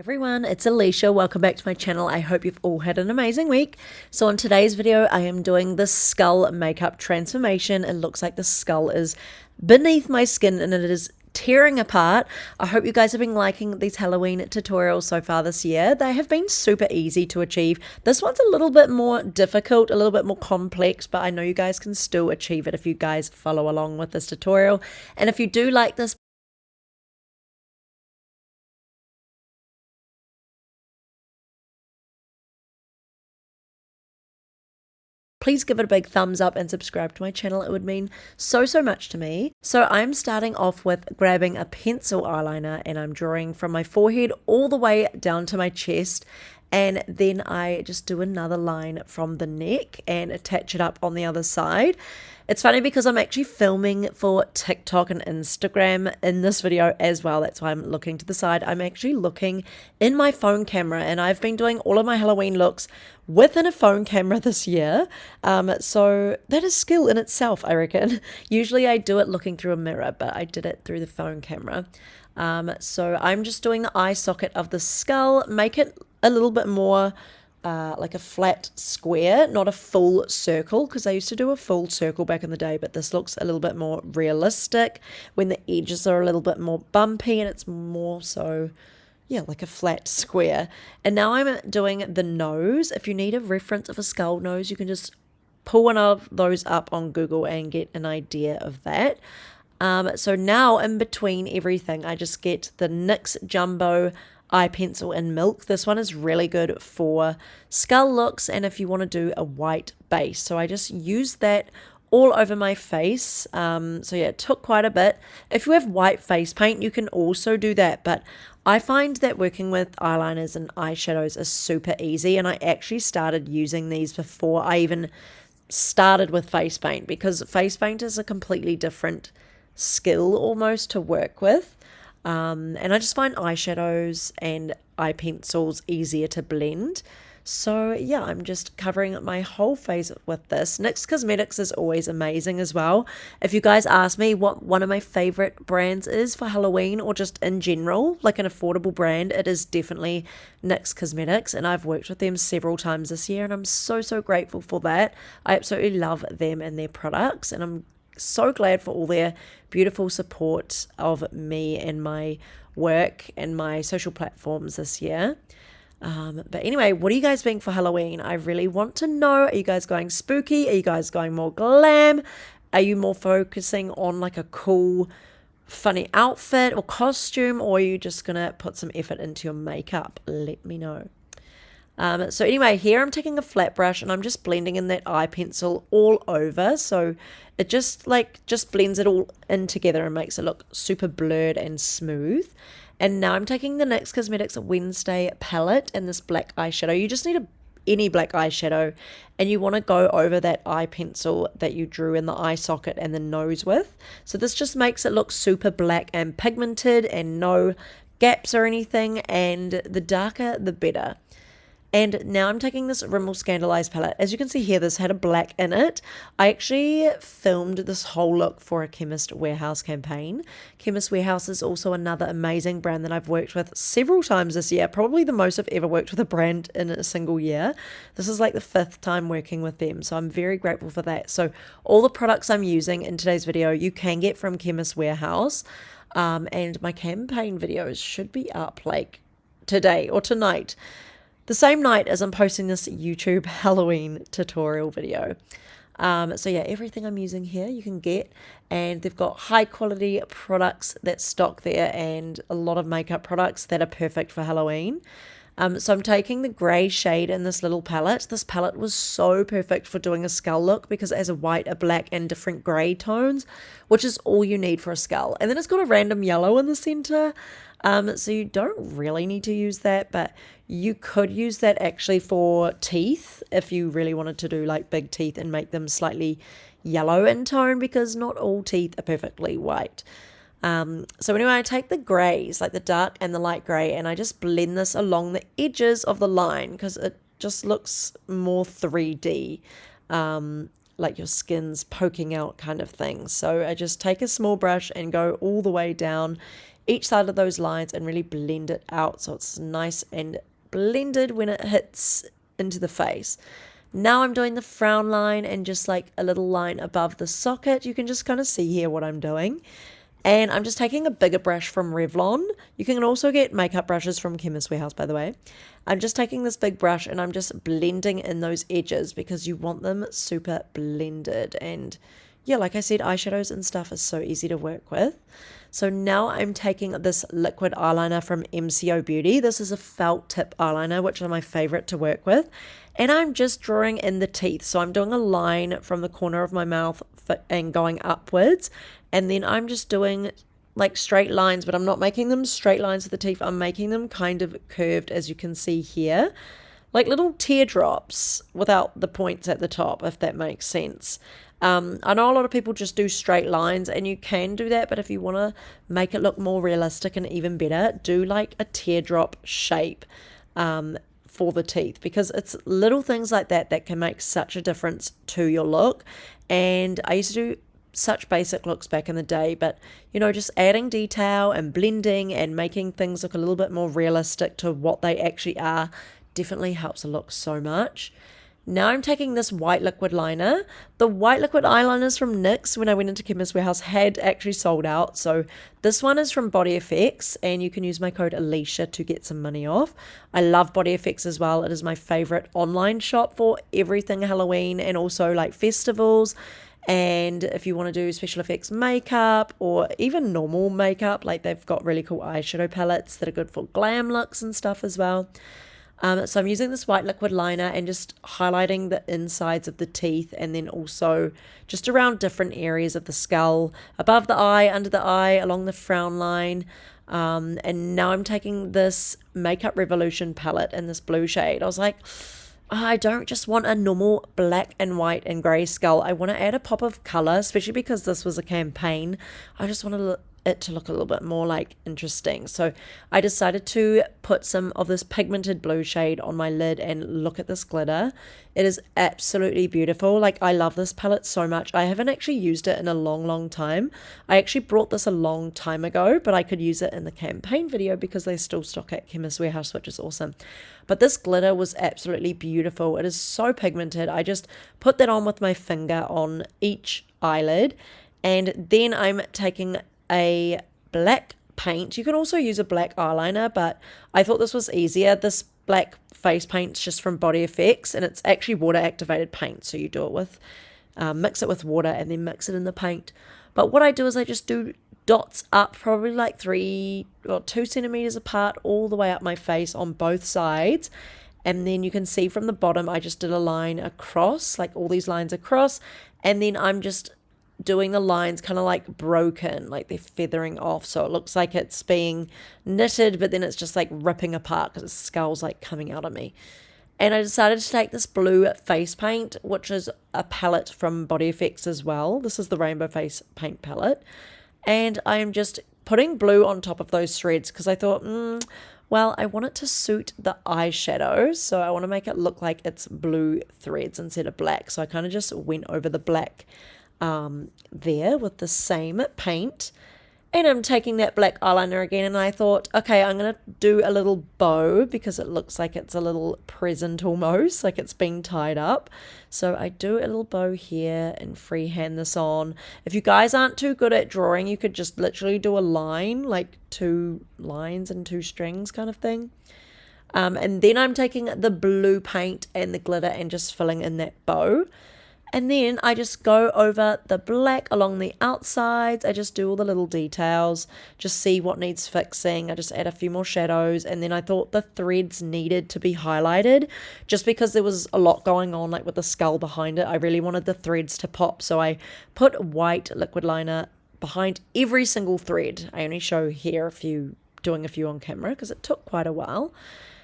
Everyone, it's Alicia. Welcome back to my channel. I hope you've all had an amazing week. So on today's video, I am doing the skull makeup transformation. It looks like the skull is beneath my skin and it is tearing apart. I hope you guys have been liking these Halloween tutorials so far this year. They have been super easy to achieve. This one's a little bit more difficult, a little bit more complex, but I know you guys can still achieve it if you guys follow along with this tutorial. And if you do like this, please give it a big thumbs up and subscribe to my channel. It would mean so much to me. So I'm starting off with grabbing a pencil eyeliner and I'm drawing from my forehead all the way down to my chest. And then I just do another line from the neck and attach it up on the other side. It's funny because I'm actually filming for TikTok and Instagram in this video as well. That's why I'm looking to the side. I'm actually looking in my phone camera and I've been doing all of my Halloween looks within a phone camera this year. So that is skill in itself, I reckon. Usually I do it looking through a mirror, but I did it through the phone camera. So I'm just doing the eye socket of the skull, make it a little bit more like a flat square, not a full circle, because I used to do a full circle back in the day, but this looks a little bit more realistic when the edges are a little bit more bumpy and it's more so, yeah, like a flat square. And now I'm doing the nose. If you need a reference of a skull nose, you can just pull one of those up on Google and get an idea of that. So now in between everything, I just get the NYX Jumbo eye pencil in milk. This one is really good for skull looks and if you want to do a white base. So I just use that all over my face. So yeah, it took quite a bit. If you have white face paint, you can also do that. But I find that working with eyeliners and eyeshadows is super easy. And I actually started using these before I even started with face paint, because face paint is a completely different skill almost to work with. And I just find eyeshadows and eye pencils easier to blend. So yeah, I'm just covering my whole face with this. NYX Cosmetics is always amazing as well. If you guys ask me what one of my favorite brands is for Halloween or just in general, like an affordable brand, it is definitely NYX Cosmetics, and I've worked with them several times this year and I'm so grateful for that. I absolutely love them and their products, and I'm so glad for all their beautiful support of me and my work and my social platforms this year. But anyway, what are you guys being for Halloween? I really want to know. Are you guys going spooky? Are you guys going more glam? Are you more focusing on like a cool, funny outfit or costume? Or are you just gonna put some effort into your makeup? Let me know. So anyway, here I'm taking a flat brush and I'm just blending in that eye pencil all over. So it just blends it all in together and makes it look super blurred and smooth. And now I'm taking the NYX Cosmetics Wednesday palette and this black eyeshadow. You just need any black eyeshadow and you want to go over that eye pencil that you drew in the eye socket and the nose with. So this just makes it look super black and pigmented and no gaps or anything, and the darker the better. And now I'm taking this Rimmel Scandalized palette. As you can see here, this had a black in it. I actually filmed this whole look for a Chemist Warehouse campaign. Chemist Warehouse is also another amazing brand that I've worked with several times this year. Probably the most I've ever worked with a brand in a single year. This is like the 5th time working with them, so I'm very grateful for that. So all the products I'm using in today's video, you can get from Chemist Warehouse. And my campaign videos should be up like today or tonight, the same night as I'm posting this YouTube Halloween tutorial video. So yeah, everything I'm using here you can get, and they've got high quality products that stock there and a lot of makeup products that are perfect for Halloween. So I'm taking the grey shade in this little palette. This palette was so perfect for doing a skull look because it has a white, a black and different grey tones, which is all you need for a skull. And then it's got a random yellow in the center. So you don't really need to use that, but you could use that actually for teeth if you really wanted to do like big teeth and make them slightly yellow in tone, because not all teeth are perfectly white. So anyway, I take the greys, like the dark and the light grey, and I just blend this along the edges of the line because it just looks more 3D, like your skin's poking out kind of thing. So I just take a small brush and go all the way down each side of those lines and really blend it out so it's nice and blended when it hits into the face. Now I'm doing the frown line and just like a little line above the socket. You can just kind of see here what I'm doing. And I'm just taking a bigger brush from Revlon. You can also get makeup brushes from Chemist Warehouse, by the way. I'm just taking this big brush and I'm just blending in those edges because you want them super blended. And yeah, like I said, eyeshadows and stuff is so easy to work with. So now I'm taking this liquid eyeliner from MCO Beauty. This is a felt tip eyeliner, which are my favorite to work with. And I'm just drawing in the teeth. So I'm doing a line from the corner of my mouth and going upwards. And then I'm just doing like straight lines, but I'm not making them straight lines with the teeth. I'm making them kind of curved, as you can see here. Like little teardrops without the points at the top, if that makes sense. I know a lot of people just do straight lines, and you can do that, but if you want to make it look more realistic and even better, do like a teardrop shape for the teeth, because it's little things like that that can make such a difference to your look. And I used to do such basic looks back in the day, but you know, just adding detail and blending and making things look a little bit more realistic to what they actually are definitely helps the look so much. Now I'm taking this white liquid liner. The white liquid eyeliners from NYX, when I went into Chemist Warehouse, had actually sold out. So this one is from Body Effects, and you can use my code Alicia to get some money off. I love Body Effects as well. It is my favorite online shop for everything Halloween and also like festivals. And if you want to do special effects makeup or even normal makeup, like they've got really cool eyeshadow palettes that are good for glam looks and stuff as well. So I'm using this white liquid liner and just highlighting the insides of the teeth, and then also just around different areas of the skull, above the eye, under the eye, along the frown line. And now I'm taking this Makeup Revolution palette in this blue shade. I was like, I don't just want a normal black and white and grey skull. I want to add a pop of colour, especially because this was a campaign. I just wanted it to look a little bit more like interesting. So I decided to put some of this pigmented blue shade on my lid and look at this glitter. It is absolutely beautiful. Like, I love this palette so much. I haven't actually used it in a long time. I actually brought this a long time ago, but I could use it in the campaign video because they still stock at Chemist Warehouse, which is awesome. But this glitter was absolutely beautiful. It is so pigmented. I just put that on with my finger on each eyelid, and then I'm taking a black paint. You can also use a black eyeliner, but I thought this was easier. This black face paint's just from Body Effects, and it's actually water activated paint. So you do it with, mix it with water and then mix it in the paint. But what I do is I just do dots up, probably like 2 centimeters apart, all the way up my face on both sides. And then you can see from the bottom, I just did a line across, like all these lines across. And then I'm just doing the lines kind of like broken, like they're feathering off, so it looks like it's being knitted, but then it's just like ripping apart because the skull's like coming out of me. And I decided to take this blue face paint, which is a palette from Body Effects as well. This is the Rainbow Face Paint palette, and I am just putting blue on top of those threads because I thought, well, I want it to suit the eyeshadow, so I want to make it look like it's blue threads instead of black. So I kind of just went over the black there with the same paint, and I'm taking that black eyeliner again, and I thought, okay, I'm going to do a little bow because it looks like it's a little present almost, like it's being tied up. So I do a little bow here and freehand this on. If you guys aren't too good at drawing, you could just literally do a line, like 2 lines and 2 strings kind of thing. And then I'm taking the blue paint and the glitter and just filling in that bow. And then I just go over the black along the outsides. I just do all the little details, just see what needs fixing. I just add a few more shadows. And then I thought the threads needed to be highlighted just because there was a lot going on, like with the skull behind it. I really wanted the threads to pop. So I put white liquid liner behind every single thread. I only show here doing a few on camera because it took quite a while.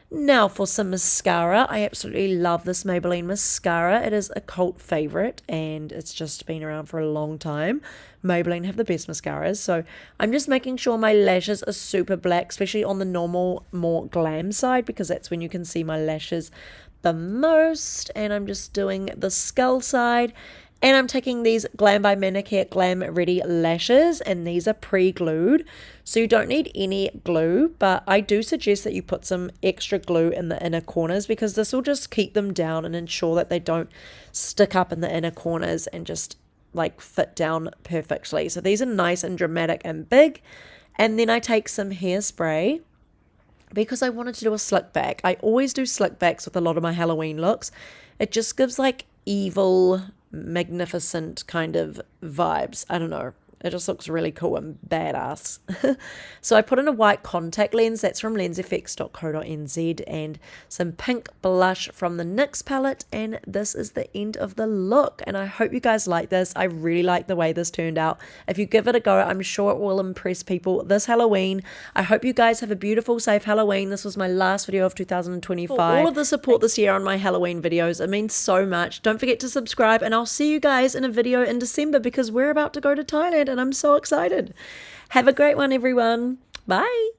Now for some mascara. I absolutely love this Maybelline mascara. It is a cult favorite and it's just been around for a long time. Maybelline have the best mascaras. So I'm just making sure my lashes are super black, especially on the normal, more glam side, because that's when you can see my lashes the most. And I'm just doing the skull side. And I'm taking these Glam by Manicare Glam Ready lashes, and these are pre-glued, so you don't need any glue, but I do suggest that you put some extra glue in the inner corners because this will just keep them down and ensure that they don't stick up in the inner corners and just like fit down perfectly. So these are nice and dramatic and big. And then I take some hairspray because I wanted to do a slick back. I always do slick backs with a lot of my Halloween looks. It just gives like evil, magnificent kind of vibes. I don't know. It just looks really cool and badass. So I put in a white contact lens. That's from lensfx.co.nz, and some pink blush from the NYX palette. And this is the end of the look. And I hope you guys like this. I really like the way this turned out. If you give it a go, I'm sure it will impress people this Halloween. I hope you guys have a beautiful, safe Halloween. This was my last video of 2025. For all of the support this year on my Halloween videos, it means so much. Don't forget to subscribe, and I'll see you guys in a video in December because we're about to go to Thailand and I'm so excited. Have a great one, everyone. Bye.